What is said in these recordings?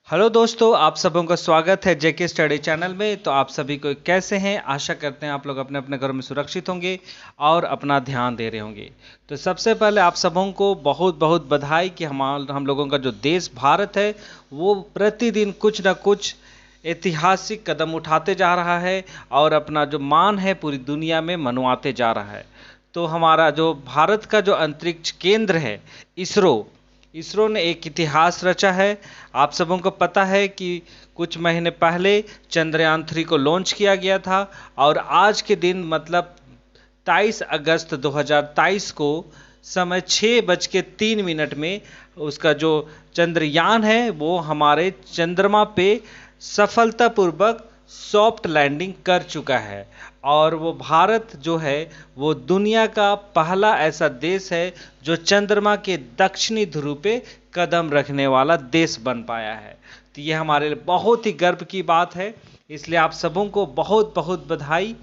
Hello दोस्तों, आप सबों का स्वागत है जेके स्टडी चैनल में। तो आप सभी को कैसे हैं? आशा करते हैं आप लोग अपने अपने घरों में सुरक्षित होंगे और अपना ध्यान दे रहे होंगे। तो सबसे पहले आप सबों को बहुत बहुत बधाई कि हम लोगों का जो देश भारत है वो प्रतिदिन कुछ न कुछ ऐतिहासिक कदम उठाते जा रहा है और अपना जो मान है पूरी दुनिया में मनवाते जा रहा है। तो हमारा जो भारत का जो अंतरिक्ष केंद्र है इसरो इसरो ने एक इतिहास रचा है। आप सबों को पता है कि कुछ महीने पहले चंद्रयान 3 को लॉन्च किया गया था और आज के दिन मतलब 23 अगस्त 2023 को समय 6:03 में उसका जो चंद्रयान है वो हमारे चंद्रमा पे सफलतापूर्वक सॉफ्ट लैंडिंग कर चुका है। और वो भारत जो है वो दुनिया का पहला ऐसा देश है जो चंद्रमा के दक्षिणी ध्रुव पे कदम रखने वाला देश बन पाया है। तो ये हमारे लिए बहुत ही गर्व की बात है। इसलिए आप सबों को बहुत बहुत बधाई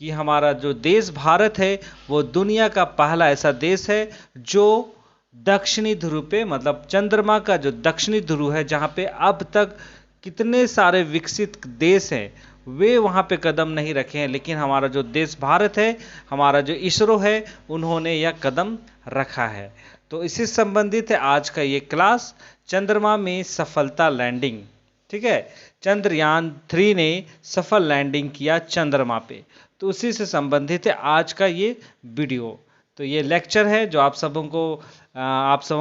कि हमारा जो देश भारत है वो दुनिया का पहला ऐसा देश है जो दक्षिणी ध्रुव पे मतलब चंद्रमा का जो दक्षिणी ध्रुव है जहाँ पे अब तक कितने सारे विकसित देश हैं वे वहाँ पे कदम नहीं रखे हैं, लेकिन हमारा जो देश भारत है, हमारा जो इसरो है, उन्होंने यह कदम रखा है। तो इसी संबंधित है आज का ये क्लास, चंद्रमा में सफलता लैंडिंग। ठीक है, चंद्रयान 3 ने सफल लैंडिंग किया चंद्रमा पे, तो उसी से संबंधित है आज का ये वीडियो। तो ये लेक्चर है जो आप सबों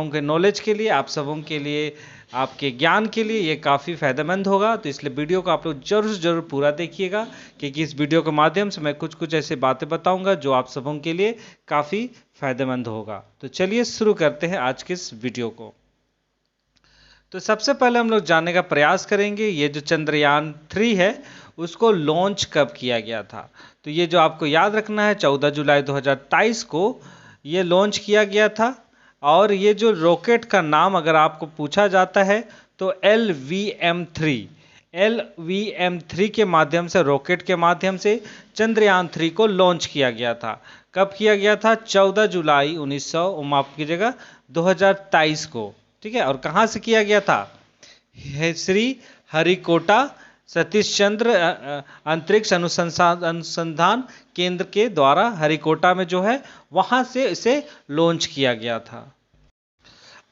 के नॉलेज के लिए, आप सबों के लिए, आपके ज्ञान के लिए ये काफ़ी फ़ायदेमंद होगा। तो इसलिए वीडियो को आप लोग जरूर से जरूर पूरा देखिएगा, क्योंकि इस वीडियो के माध्यम से मैं कुछ कुछ ऐसे बातें बताऊंगा जो आप सबों के लिए काफ़ी फ़ायदेमंद होगा। तो चलिए शुरू करते हैं आज के इस वीडियो को। तो सबसे पहले हम लोग जानने का प्रयास करेंगे ये जो चंद्रयान 3 है उसको लॉन्च कब किया गया था। तो ये जो आपको याद रखना है 14 जुलाई 2023 को ये लॉन्च किया गया था। और ये जो रॉकेट का नाम अगर आपको पूछा जाता है तो LVM3 के माध्यम से, रॉकेट के माध्यम से चंद्रयान 3 को लॉन्च किया गया था। कब किया गया था? 14 जुलाई माफ कीजिएगा 2023 को। ठीक है, और कहाँ से किया गया था? श्री हरिकोटा सतीश चंद्र अंतरिक्ष अनुसंधान केंद्र के द्वारा हरिकोटा में जो है वहां से इसे लॉन्च किया गया था।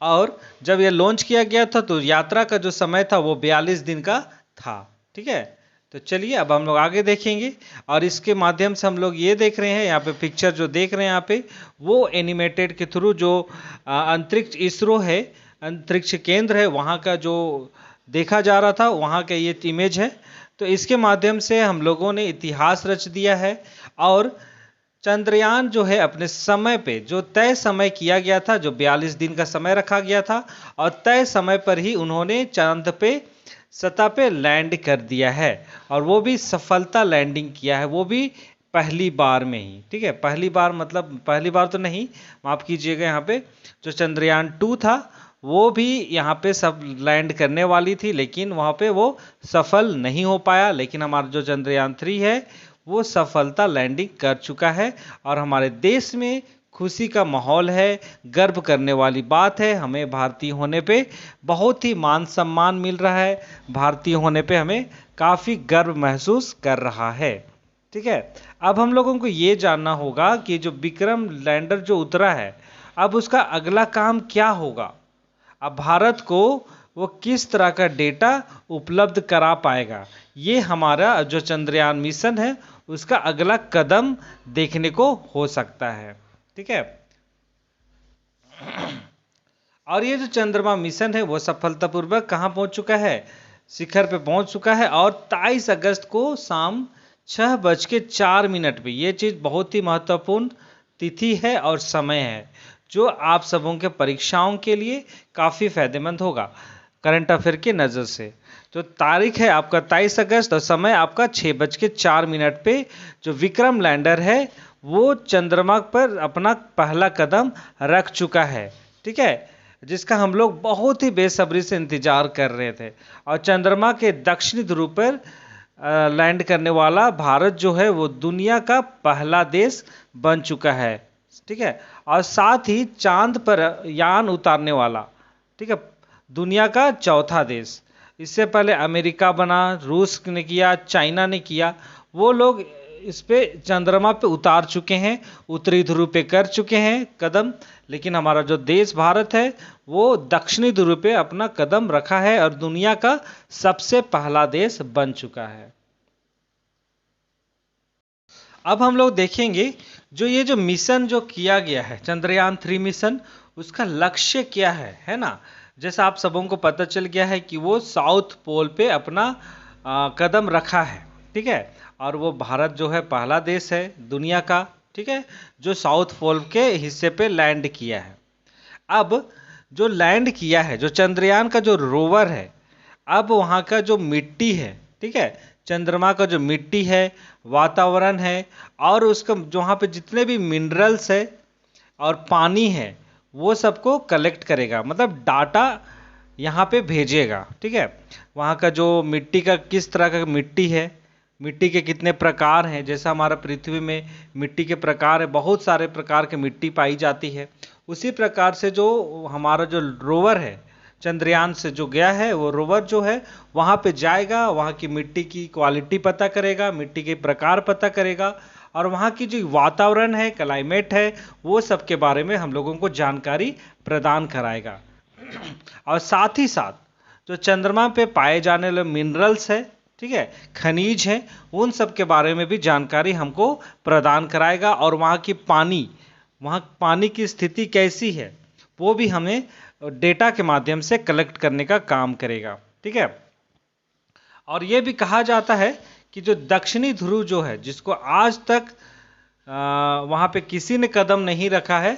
और जब यह लॉन्च किया गया था तो यात्रा का जो समय था वो 42 दिन का था। ठीक है, तो चलिए अब हम लोग आगे देखेंगे। और इसके माध्यम से हम लोग ये देख रहे हैं, यहाँ पे पिक्चर जो देख रहे हैं यहाँ पे वो एनिमेटेड के थ्रू जो अंतरिक्ष इसरो है, अंतरिक्ष केंद्र है, वहाँ का जो देखा जा रहा था वहाँ का ये इमेज है। तो इसके माध्यम से हम लोगों ने इतिहास रच दिया है। और चंद्रयान जो है अपने समय पे जो तय समय किया गया था, जो 42 दिन का समय रखा गया था, और तय समय पर ही उन्होंने चांद पे सतह पे लैंड कर दिया है। और वो भी सफलता लैंडिंग किया है, वो भी पहली बार में ही। ठीक है, पहली बार मतलब पहली बार तो नहीं, माफ कीजिएगा, यहाँ पे जो चंद्रयान 2 था वो भी यहाँ पे सब लैंड करने वाली थी, लेकिन वहाँ पे वो सफल नहीं हो पाया। लेकिन हमारा जो चंद्रयान 3 है वो सफलता लैंडिंग कर चुका है। और हमारे देश में खुशी का माहौल है, गर्व करने वाली बात है। हमें भारतीय होने पे बहुत ही मान सम्मान मिल रहा है, भारतीय होने पे हमें काफ़ी गर्व महसूस कर रहा है। ठीक है, अब हम लोगों को ये जानना होगा कि जो विक्रम लैंडर जो उतरा है अब उसका अगला काम क्या होगा। अब भारत को वो किस तरह का डेटा उपलब्ध करा पाएगा, ये हमारा जो चंद्रयान मिशन है उसका अगला कदम देखने को हो सकता है। ठीक है, और ये जो चंद्रमा मिशन है वो सफलतापूर्वक कहाँ पहुंच चुका है? शिखर पे पहुंच चुका है। और 23 अगस्त को शाम 6:04 पे, ये चीज़ बहुत ही महत्वपूर्ण तिथि है और समय है जो आप सबों के परीक्षाओं के लिए काफ़ी फायदेमंद होगा करंट अफेयर की नज़र से। तो तारीख है आपका 23 अगस्त और समय आपका 6:04 पे जो विक्रम लैंडर है वो चंद्रमा पर अपना पहला कदम रख चुका है। ठीक है, जिसका हम लोग बहुत ही बेसब्री से इंतजार कर रहे थे। और चंद्रमा के दक्षिणी ध्रुव पर लैंड करने वाला भारत जो है वो दुनिया का पहला देश बन चुका है। ठीक है, और साथ ही चांद पर यान उतारने वाला, ठीक है, दुनिया का चौथा देश। इससे पहले अमेरिका बना, रूस ने किया, चाइना ने किया, वो लोग इस पे चंद्रमा पे उतार चुके हैं, उत्तरी ध्रुव पे कर चुके हैं कदम। लेकिन हमारा जो देश भारत है वो दक्षिणी ध्रुव पे अपना कदम रखा है और दुनिया का सबसे पहला देश बन चुका है। अब हम लोग देखेंगे जो ये जो मिशन जो किया गया है चंद्रयान-3 मिशन, उसका लक्ष्य क्या है ना। जैसा आप सबों को पता चल गया है कि वो साउथ पोल पे अपना कदम रखा है, ठीक है। और वो भारत जो है पहला देश है दुनिया का, ठीक है, जो साउथ पोल के हिस्से पे लैंड किया है। अब जो लैंड किया है, जो चंद्रयान का जो रोवर है, अब वहाँ का जो मिट्टी है, ठीक है, चंद्रमा का जो मिट्टी है, वातावरण है, और उसका जो वहाँ पे जितने भी मिनरल्स है और पानी है, वो सबको कलेक्ट करेगा, मतलब डाटा यहाँ पे भेजेगा, ठीक है। वहाँ का जो मिट्टी का किस तरह का मिट्टी है, मिट्टी के कितने प्रकार हैं, जैसा हमारा पृथ्वी में मिट्टी के प्रकार है, बहुत सारे प्रकार की मिट्टी पाई जाती है, उसी प्रकार से जो हमारा जो रोवर है चंद्रयान से जो गया है, वो रोवर जो है वहाँ पे जाएगा, वहाँ की मिट्टी की क्वालिटी पता करेगा, मिट्टी के प्रकार पता करेगा, और वहाँ की जो वातावरण है, क्लाइमेट है, वो सब के बारे में हम लोगों को जानकारी प्रदान कराएगा। और साथ ही साथ जो चंद्रमा पे पाए जाने वाले मिनरल्स है, ठीक है, खनिज है, उन सब के बारे में भी जानकारी हमको प्रदान कराएगा। और वहाँ पानी की स्थिति कैसी है वो भी हमें डेटा के माध्यम से कलेक्ट करने का काम करेगा, ठीक है। और ये भी कहा जाता है कि जो दक्षिणी ध्रुव जो है, जिसको आज तक वहाँ पे किसी ने कदम नहीं रखा है,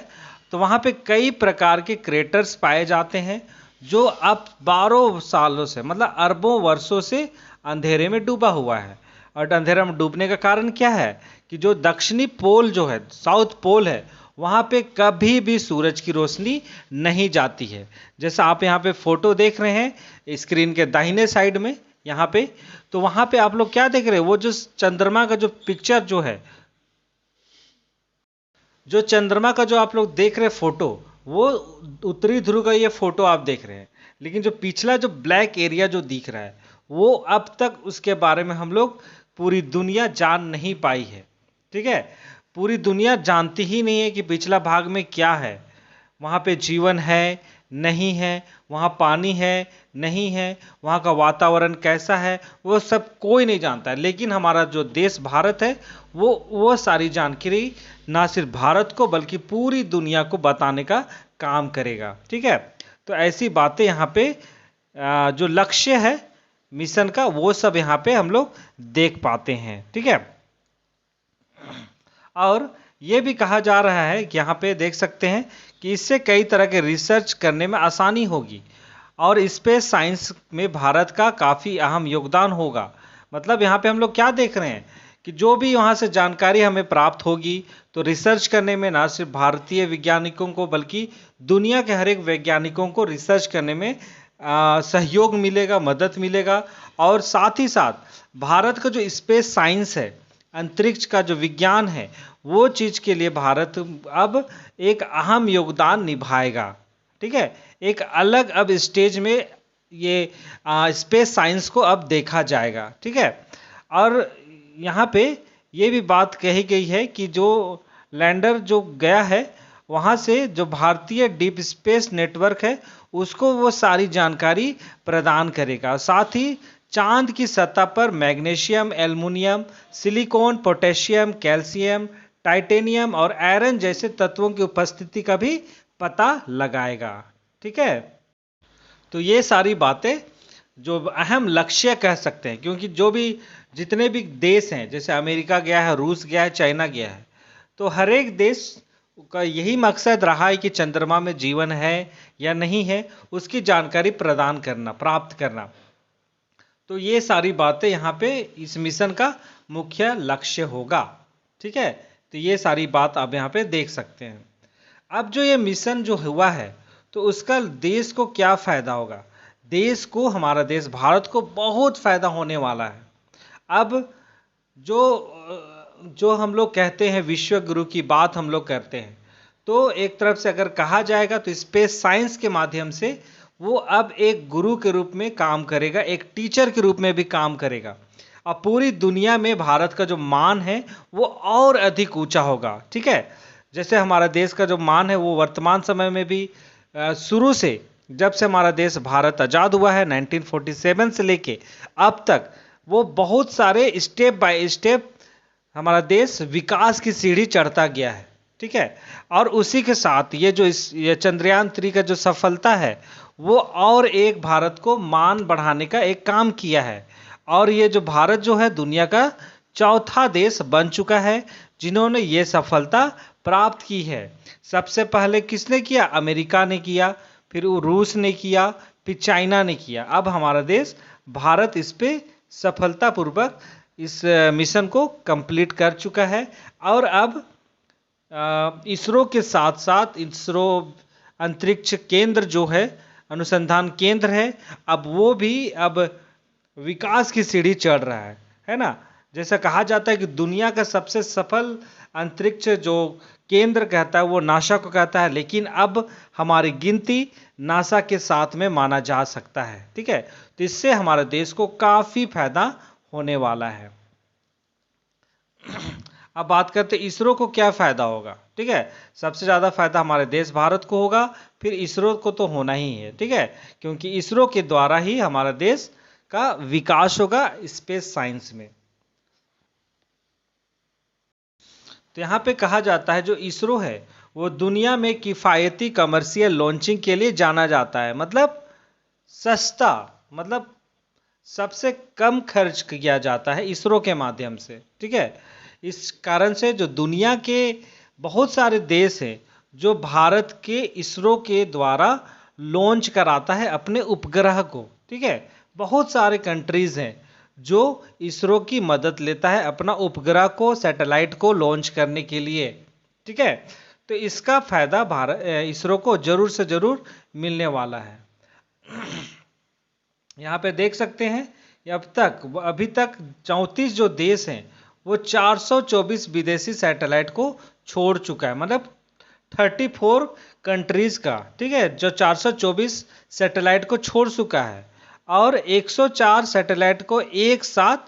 तो वहाँ पे कई प्रकार के क्रेटर्स पाए जाते हैं जो अब 12 सालों से, मतलब अरबों वर्षों से अंधेरे में डूबा हुआ है। और अंधेरे में डूबने का कारण क्या है कि जो दक्षिणी पोल जो है, साउथ पोल है, वहाँ पे कभी भी सूरज की रोशनी नहीं जाती है। जैसा आप यहाँ पे फोटो देख रहे हैं स्क्रीन के दाहिने साइड में यहाँ पे, तो वहाँ पे आप लोग क्या देख रहे हैं, वो जो चंद्रमा का जो पिक्चर जो है, जो चंद्रमा का जो आप लोग देख रहे हैं फोटो, वो उत्तरी ध्रुव का ये फोटो आप देख रहे हैं। लेकिन जो पिछला जो ब्लैक एरिया जो दिख रहा है, वो अब तक उसके बारे में हम लोग पूरी दुनिया जान नहीं पाई है, ठीक है। पूरी दुनिया जानती ही नहीं है कि पिछला भाग में क्या है, वहाँ पे जीवन है नहीं है, वहाँ पानी है नहीं है, वहाँ का वातावरण कैसा है, वो सब कोई नहीं जानता है। लेकिन हमारा जो देश भारत है वो सारी जानकारी ना सिर्फ भारत को बल्कि पूरी दुनिया को बताने का काम करेगा, ठीक है। तो ऐसी बातें यहाँ पे जो लक्ष्य है मिशन का, वो सब यहाँ पे हम लोग देख पाते हैं, ठीक है। और ये भी कहा जा रहा है कि यहाँ पे देख सकते हैं कि इससे कई तरह के रिसर्च करने में आसानी होगी और स्पेस साइंस में भारत का काफ़ी अहम योगदान होगा। मतलब यहाँ पे हम लोग क्या देख रहे हैं कि जो भी वहाँ से जानकारी हमें प्राप्त होगी, तो रिसर्च करने में ना सिर्फ भारतीय वैज्ञानिकों को बल्कि दुनिया के हर एक वैज्ञानिकों को रिसर्च करने में सहयोग मिलेगा, मदद मिलेगा। और साथ ही साथ भारत का जो स्पेस साइंस है, अंतरिक्ष का जो विज्ञान है, वो चीज़ के लिए भारत अब एक अहम योगदान निभाएगा, ठीक है। एक अलग अब स्टेज में ये स्पेस साइंस को अब देखा जाएगा, ठीक है। और यहाँ पे ये भी बात कही गई है कि जो लैंडर जो गया है, वहाँ से जो भारतीय डीप स्पेस नेटवर्क है उसको वो सारी जानकारी प्रदान करेगा। साथ ही चांद की सतह पर magnesium, aluminium, silicon, potassium, calcium, titanium और आयरन जैसे तत्वों की उपस्थिति का भी पता लगाएगा, ठीक है। तो ये सारी बातें जो अहम लक्ष्य कह सकते हैं, क्योंकि जो भी जितने भी देश हैं, जैसे अमेरिका गया है, रूस गया है, चाइना गया है, तो हर एक देश का यही मकसद रहा है कि चंद्रमा में जीवन है या नहीं है, उसकी जानकारी प्रदान करना, प्राप्त करना। तो ये सारी बातें यहाँ पे इस मिशन का मुख्य लक्ष्य होगा, ठीक है। तो ये सारी बात आप यहाँ पे देख सकते हैं। अब जो ये मिशन जो हुआ है, तो उसका देश को क्या फायदा होगा? देश को, हमारा देश भारत को बहुत फायदा होने वाला है। अब जो हम लोग कहते हैं विश्व गुरु की बात हम लोग करते हैं, तो एक तरफ से अगर कहा जाएगा तो स्पेस साइंस के माध्यम से वो अब एक गुरु के रूप में काम करेगा, एक टीचर के रूप में भी काम करेगा। अब पूरी दुनिया में भारत का जो मान है वो और अधिक ऊंचा होगा। ठीक है, जैसे हमारा देश का जो मान है वो वर्तमान समय में भी शुरू से, जब से हमारा देश भारत आज़ाद हुआ है 1947 से लेके अब तक, वो बहुत सारे स्टेप बाय स्टेप हमारा देश विकास की सीढ़ी चढ़ता गया है। ठीक है, और उसी के साथ ये चंद्रयान 3 का जो सफलता है वो और एक भारत को मान बढ़ाने का एक काम किया है। और ये जो भारत जो है दुनिया का चौथा देश बन चुका है जिन्होंने ये सफलता प्राप्त की है। सबसे पहले किसने किया? अमेरिका ने किया, फिर रूस ने किया, फिर चाइना ने किया। अब हमारा देश भारत इस पे सफलतापूर्वक इस मिशन को कंप्लीट कर चुका है। और अब इसरो के साथ साथ इसरो अंतरिक्ष केंद्र जो है, अनुसंधान केंद्र है, अब वो भी अब विकास की सीढ़ी चढ़ रहा है ना। जैसा कहा जाता है कि दुनिया का सबसे सफल अंतरिक्ष जो केंद्र कहता है वो नासा को कहता है, लेकिन अब हमारी गिनती नासा के साथ में माना जा सकता है। ठीक है, तो इससे हमारे देश को काफी फायदा होने वाला है। अब बात करते हैं इसरो को क्या फायदा होगा। ठीक है, सबसे ज्यादा फायदा हमारे देश भारत को होगा, फिर इसरो को तो होना ही है। ठीक है, क्योंकि इसरो के द्वारा ही हमारा देश का विकास होगा स्पेस साइंस में। तो यहाँ पे कहा जाता है जो इसरो है वो दुनिया में किफ़ायती कमर्शियल लॉन्चिंग के लिए जाना जाता है। मतलब सस्ता, मतलब सबसे कम खर्च किया जाता है इसरो के माध्यम से। ठीक है, इस कारण से जो दुनिया के बहुत सारे देश हैं जो भारत के इसरो के द्वारा लॉन्च कराता है अपने उपग्रह को। ठीक है, बहुत सारे कंट्रीज हैं जो इसरो की मदद लेता है अपना उपग्रह को, सैटेलाइट को लॉन्च करने के लिए। ठीक है, तो इसका फायदा भारत इसरो को जरूर से जरूर मिलने वाला है। यहाँ पे देख सकते हैं अभी तक 34 जो देश हैं वो 424 विदेशी सैटेलाइट को छोड़ चुका है। मतलब 34 कंट्रीज का, ठीक है, जो 424 सैटेलाइट को छोड़ चुका है और 104 सैटेलाइट को एक साथ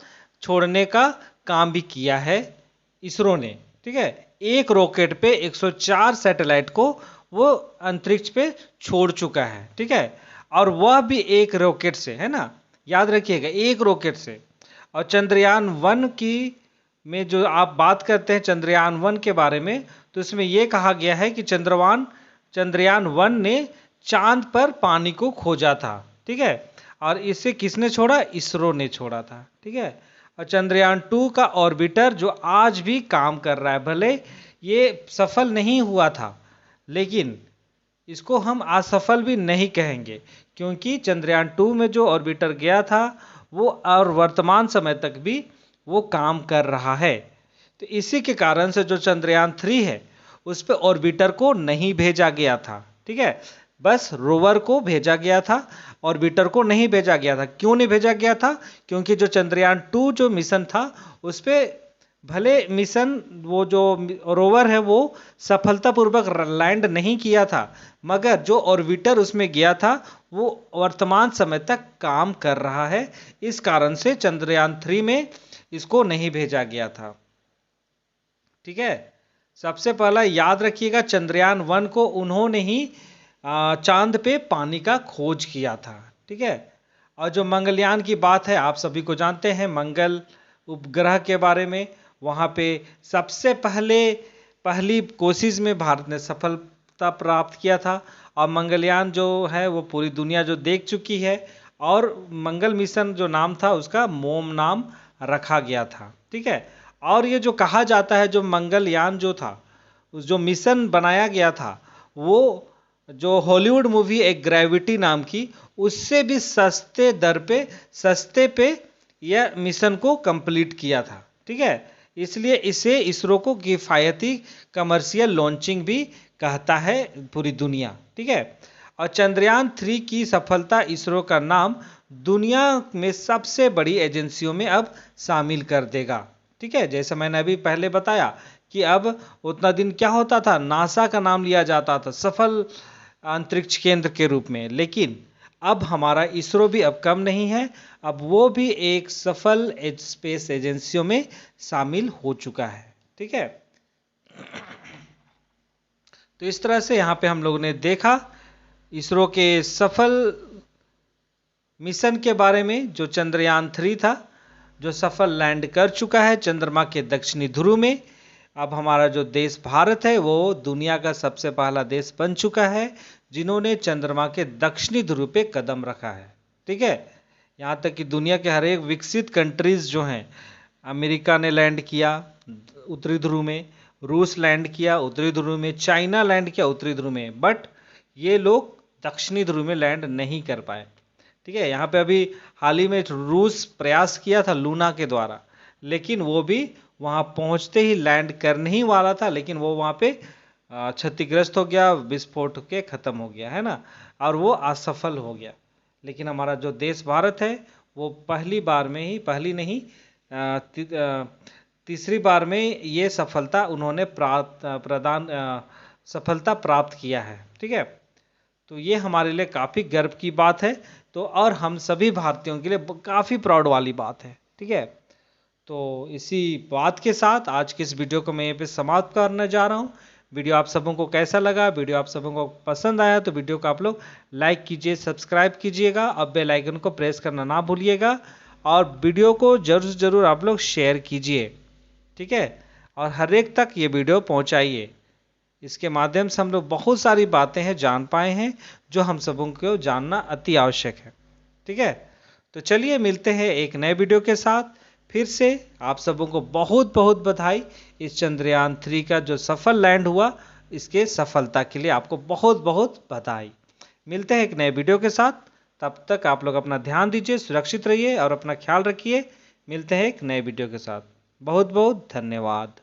छोड़ने का काम भी किया है इसरो ने। ठीक है, एक रॉकेट पे 104 सैटेलाइट को वो अंतरिक्ष पे छोड़ चुका है। ठीक है, और वह भी एक रॉकेट से, है ना, याद रखिएगा, एक रॉकेट से। और चंद्रयान 1 की में जो आप बात करते हैं चंद्रयान 1 के बारे में, तो इसमें यह कहा गया है कि चंद्रयान 1 ने चांद पर पानी को खोजा था। ठीक है, और इसे किसने छोड़ा? इसरो ने छोड़ा था। ठीक है, और चंद्रयान 2 का ऑर्बिटर जो आज भी काम कर रहा है, भले ये सफल नहीं हुआ था लेकिन इसको हम असफल भी नहीं कहेंगे, क्योंकि चंद्रयान 2 में जो ऑर्बिटर गया था वो और वर्तमान समय तक भी वो काम कर रहा है। तो इसी के कारण से जो चंद्रयान 3 है उस पर ऑर्बिटर को नहीं भेजा गया था। ठीक है, बस रोवर को भेजा गया था, ऑर्बिटर को नहीं भेजा गया था। क्यों नहीं भेजा गया था? क्योंकि जो चंद्रयान 2 जो मिशन था उस पर भले मिशन वो जो रोवर है वो सफलतापूर्वक लैंड नहीं किया था, मगर जो ऑर्बिटर उसमें गया था वो वर्तमान समय तक काम कर रहा है। इस कारण से चंद्रयान 3 में इसको नहीं भेजा गया था। ठीक है, सबसे पहला याद रखिएगा चंद्रयान 1 को उन्होंने ही चांद पे पानी का खोज किया था। ठीक है, और जो मंगलयान की बात है आप सभी को जानते हैं, मंगल उपग्रह के बारे में। वहाँ पे सबसे पहली कोशिश में भारत ने सफलता प्राप्त किया था और मंगलयान जो है वो पूरी दुनिया जो देख चुकी है। और मंगल मिशन जो नाम था उसका मोम नाम रखा गया था। ठीक है, और ये जो कहा जाता है जो मंगलयान जो था, उस जो मिशन बनाया गया था वो जो हॉलीवुड मूवी एक ग्रेविटी नाम की, उससे भी सस्ते पे यह मिशन को कंप्लीट किया था। ठीक है, इसलिए इसे इसरो को किफ़ायती कमर्शियल लॉन्चिंग भी कहता है पूरी दुनिया। ठीक है, और चंद्रयान 3 की सफलता इसरो का नाम दुनिया में सबसे बड़ी एजेंसियों में अब शामिल कर देगा। ठीक है, जैसे मैंने अभी पहले बताया कि अब उतना दिन क्या होता था, नासा का नाम लिया जाता था सफल अंतरिक्ष केंद्र के रूप में, लेकिन अब हमारा इसरो भी अब कम नहीं है, अब वो भी एक सफल स्पेस एजेंसियों में शामिल हो चुका है। ठीक है, तो इस तरह से यहाँ पे हम लोगों ने देखा इसरो के सफल मिशन के बारे में, जो चंद्रयान 3 था, जो सफल लैंड कर चुका है चंद्रमा के दक्षिणी ध्रुव में। अब हमारा जो देश भारत है वो दुनिया का सबसे पहला देश बन चुका है जिन्होंने चंद्रमा के दक्षिणी ध्रुव पे कदम रखा है। ठीक है, यहाँ तक कि दुनिया के हर एक विकसित कंट्रीज जो हैं, अमेरिका ने लैंड किया उत्तरी ध्रुव में, रूस लैंड किया उत्तरी ध्रुव में, चाइना लैंड किया उत्तरी ध्रुव में, बट ये लोग दक्षिणी ध्रुव में लैंड नहीं कर पाए। ठीक है, यहाँ पे अभी हाल ही में रूस प्रयास किया था लूना के द्वारा, लेकिन वो भी वहाँ पहुँचते ही लैंड करने ही वाला था, लेकिन वो वहाँ पे क्षतिग्रस्त हो गया, विस्फोट के खत्म हो गया है ना, और वो असफल हो गया। लेकिन हमारा जो देश भारत है वो पहली बार में ही, पहली नहीं तीसरी बार में ये सफलता उन्होंने सफलता प्राप्त किया है। ठीक है, तो ये हमारे लिए काफ़ी गर्व की बात है, तो और हम सभी भारतीयों के लिए काफ़ी प्राउड वाली बात है। ठीक है, तो इसी बात के साथ आज की इस वीडियो को मैं यहाँ पे समाप्त करने जा रहा हूँ। वीडियो आप सबों को कैसा लगा, वीडियो आप सबों को पसंद आया तो वीडियो को आप लोग लाइक कीजिए, सब्सक्राइब कीजिएगा और बेल आइकन को प्रेस करना ना भूलिएगा, और वीडियो को जरूर से जरूर आप लोग शेयर कीजिए। ठीक है, और हर एक तक ये वीडियो पहुँचाइए। इसके माध्यम से हम लोग बहुत सारी बातें हैं जान पाए हैं जो हम सबों को जानना अति आवश्यक है। ठीक है, तो चलिए मिलते हैं एक नए वीडियो के साथ। फिर से आप सबों को बहुत बहुत बधाई, इस चंद्रयान 3 का जो सफल लैंड हुआ, इसके सफलता के लिए आपको बहुत बहुत बधाई। मिलते हैं एक नए वीडियो के साथ, तब तक आप लोग अपना ध्यान दीजिए, सुरक्षित रहिए और अपना ख्याल रखिए। मिलते हैं एक नए वीडियो के साथ। बहुत बहुत धन्यवाद।